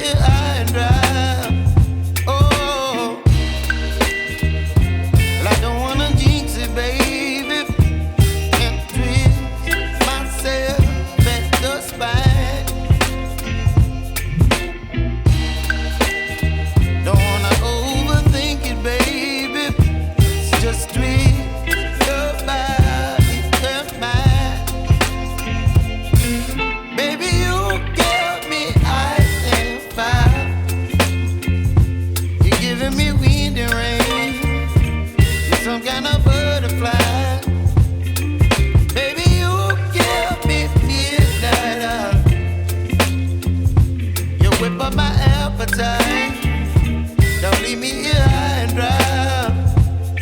here high and dry. Oh, well, I don't wanna jinx it, baby, and twist myself at the spine. Don't wanna overthink it, baby. It's just twist your body and mine. Baby, you give me ice and fire. You're giving me wind and rain. You're some kind of butterfly. Baby, you give me midnight. You whip up my appetite. Don't leave me here high and dry.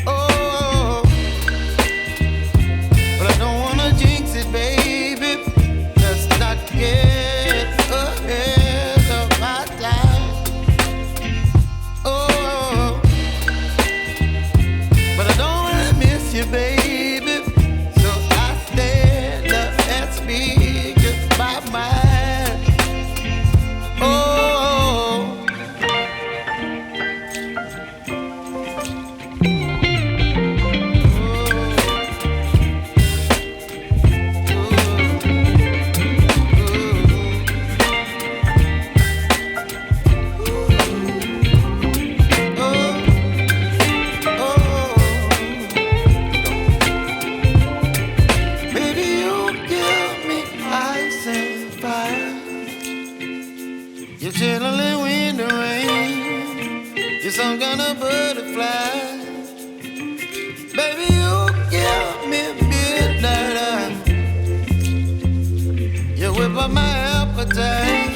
Oh, but I don't wanna jinx it, baby. Let's not get ahead of my time. Oh, but I don't wanna miss you, baby. So I stand up and speak my mind. Oh. You're chilling wind and rain. You're some kind of butterfly. Baby, you give me midnight. You whip up my appetite.